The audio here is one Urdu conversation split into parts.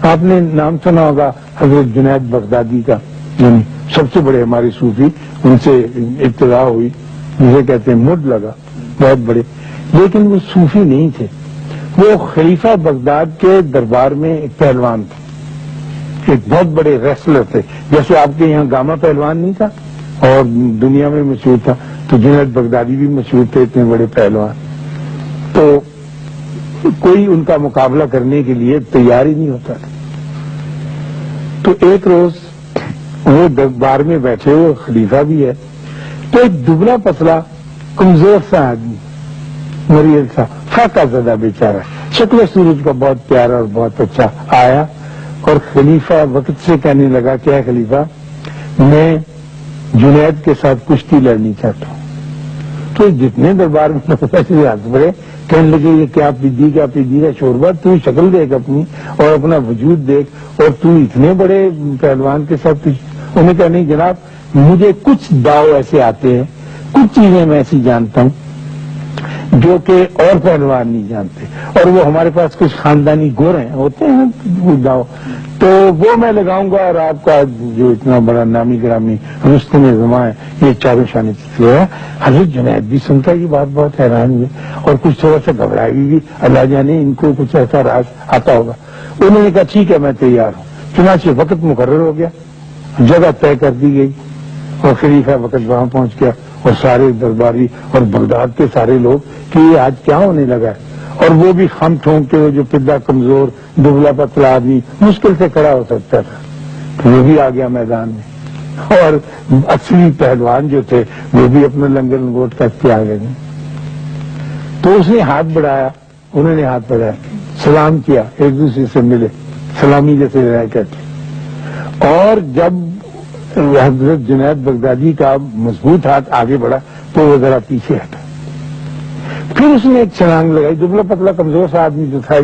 آپ نے نام سنا ہوگا حضرت جنید بغدادی کا، سب سے بڑے ہمارے صوفی، ان سے ابتدا ہوئی، جسے کہتے ہیں مڈ لگا، بہت بڑے، لیکن وہ صوفی نہیں تھے، وہ خلیفہ بغداد کے دربار میں ایک پہلوان تھے، ایک بہت بڑے ریسلر تھے، جیسے آپ کے یہاں گاما پہلوان نہیں تھا اور دنیا میں مشہور تھا، تو جنید بغدادی بھی مشہور تھے، اتنے بڑے پہلوان، تو کوئی ان کا مقابلہ کرنے کے لیے تیار ہی نہیں ہوتا تھا۔ تو ایک روز وہ دربار میں بیٹھے ہوئے، خلیفہ بھی ہے، تو ایک دبلا پتلا کمزور سا آدمی، مریض سا، فاقہ زدہ بیچارہ، شکل سورج کا بہت پیارا اور بہت اچھا، آیا اور خلیفہ وقت سے کہنے لگا، کیا خلیفہ، میں جنید کے ساتھ کشتی لڑنی چاہتا ہوں۔ تو جتنے دربار میں ہاتھ بڑے کہنے لگے، یہ کیا پیدی کا شوربہ، تو شکل دیکھ اپنی اور اپنا وجود دیکھ، اور تو اتنے بڑے پہلوان کے ساتھ۔ انہوں نے کہا، نہیں جناب، مجھے کچھ داؤ ایسے آتے ہیں، کچھ چیزیں میں ایسی جانتا ہوں جو کہ اور پہلوان نہیں جانتے، اور وہ ہمارے پاس کچھ خاندانی گور ہیں، ہوتے ہیں کچھ داؤ، تو وہ میں لگاؤں گا، اور آپ کا جو اتنا بڑا نامی گرامی رستم زماں ہے، یہ چاروں شانے ہے۔ حضرت جنید بھی سنتا یہ بات بہت حیران ہوئے، اور کچھ تھوڑا سا گھبرائی بھی، اللہ جانے ان کو کچھ ایسا راز آتا ہوگا۔ انہوں نے کہا، ٹھیک ہے، میں تیار ہوں۔ چنانچہ وقت مقرر ہو گیا، جگہ طے کر دی گئی، اور خلیفہ وقت وہاں پہنچ گیا، اور سارے درباری اور بغداد کے سارے لوگ کہ یہ آج کیا ہونے لگا ہے، اور وہ بھی خم ٹھونک کے، جو پدا کمزور دبلا پتلا آدمی مشکل سے کھڑا ہو سکتا تھا، وہ بھی آ گیا میدان میں، اور اصلی پہلوان جو تھے وہ بھی اپنا لنگر لنگوٹ کر کے آ گئے۔ تو اس نے ہاتھ بڑھایا، انہوں نے ہاتھ بڑھایا، سلام کیا، ایک دوسرے سے ملے، سلامی جیسے رائے کہتے، اور جب حضرت جنید بغدادی کا مضبوط ہاتھ آگے بڑھا تو وہ ذرا پیچھے ہٹا، پھر اس نے ایک چھلانگ لگائی، دبلا پتلا کمزور سا آدمی جو تھا،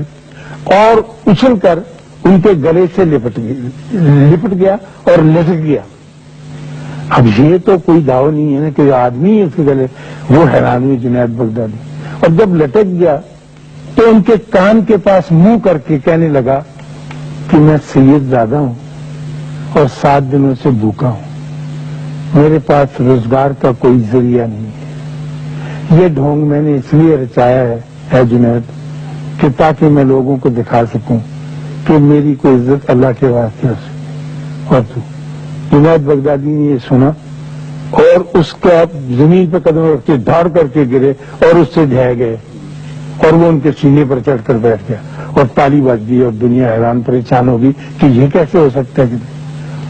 اور اچھل کر ان کے گلے سے لپٹ گیا اور لٹک گیا۔ اب یہ تو کوئی دعوی نہیں ہے نا کہ آدمی ہے اس کے گلے، وہ حیران ہوئی جنید بغدادی، اور جب لٹک گیا تو ان کے کان کے پاس منہ کر کے کہنے لگا کہ میں سید زادہ ہوں اور 7 دنوں سے بھوکا ہوں، میرے پاس روزگار کا کوئی ذریعہ نہیں ہے، یہ ڈھونگ میں نے اس لیے رچایا ہے اے جنید کہ تاکہ میں لوگوں کو دکھا سکوں کہ میری کوئی عزت اللہ کے واسطے ہو۔ اور تو جنید بغدادی نے یہ سنا اور اس کا زمین پہ قدم رکھ کے دھاڑ کر کے گرے اور اس سے ڈھہ گئے، اور وہ ان کے سینے پر چڑھ کر بیٹھ گیا، اور تالی بج گئی، اور دنیا حیران پریشان ہوگی کہ یہ کیسے ہو سکتا ہے۔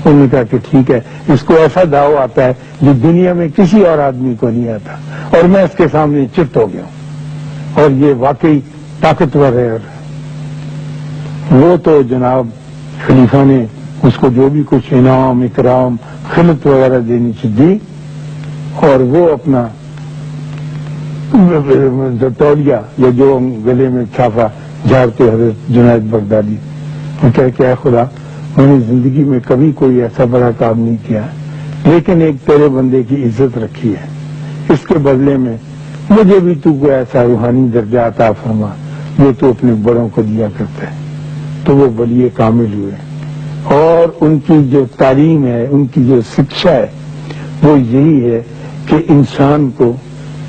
انہوں نے کہا کہ ٹھیک ہے، اس کو ایسا داؤ آتا ہے جو دنیا میں کسی اور آدمی کو نہیں آتا، اور میں اس کے سامنے چت ہو گیا ہوں، اور یہ واقعی طاقتور ہے۔ وہ تو جناب خلیفہ نے اس کو جو بھی کچھ انعام اکرام خلعت وغیرہ دینی چاہیے دی، اور وہ اپنا تولیہ یا جو گلے میں چھاپا جھاڑتے حضرت جنید بغدادی، وہ کہ اے خدا، میں نے زندگی میں کبھی کوئی ایسا بڑا کام نہیں کیا، لیکن ایک تیرے بندے کی عزت رکھی ہے، اس کے بدلے میں مجھے بھی تو کوئی ایسا روحانی درجہ عطا فرما جو تو اپنے بڑوں کو دیا کرتا ہے۔ تو وہ ولی کامل ہوئے، اور ان کی جو تعلیم ہے، ان کی جو شکشا ہے، وہ یہی ہے کہ انسان کو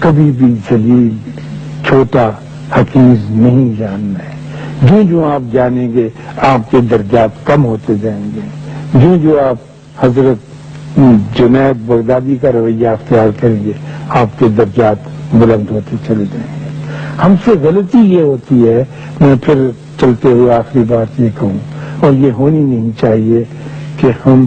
کبھی بھی ذلیل، چھوٹا، حقیر نہیں جاننا ہے۔ جو جو آپ جانیں گے آپ کے درجات کم ہوتے جائیں گے، جو جو آپ حضرت جنید بغدادی کا رویہ اختیار کریں گے آپ کے درجات بلند ہوتے چلے جائیں گے۔ ہم سے غلطی یہ ہوتی ہے، میں پھر چلتے ہوئے آخری بات یہ کہوں، اور یہ ہونی نہیں چاہیے کہ ہم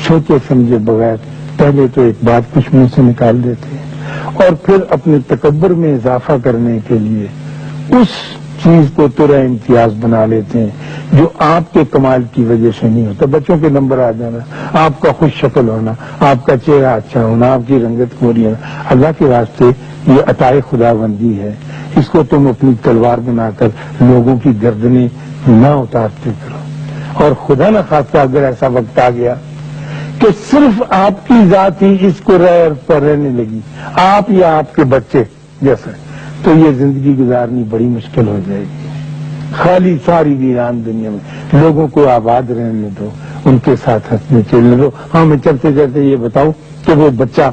سوچے سمجھے بغیر پہلے تو ایک بات کچھ منہ سے نکال دیتے ہیں، اور پھر اپنے تکبر میں اضافہ کرنے کے لیے اس چیز کو ترا امتیاز بنا لیتے ہیں جو آپ کے کمال کی وجہ سے نہیں ہوتا۔ بچوں کے نمبر آ جانا، آپ کا خوش شکل ہونا، آپ کا چہرہ اچھا ہونا، آپ کی رنگت گوری ہونا، اللہ کے واسطے یہ عطائے خدا بندی ہے، اس کو تم اپنی تلوار بنا کر لوگوں کی گردنیں نہ اتارتے کرو۔ اور خدا نہ خواستہ اگر ایسا وقت آ گیا کہ صرف آپ کی ذات ہی اس کو پر رہنے لگی، آپ یا آپ کے بچے جیسے، تو یہ زندگی گزارنی بڑی مشکل ہو جائے گی۔ خالی ساری ویران دنیا میں لوگوں کو آباد رہنے دو، ان کے ساتھ ہنسنے چلنے دو. ہاں میں چلتے چلتے یہ بتاؤں کہ وہ بچہ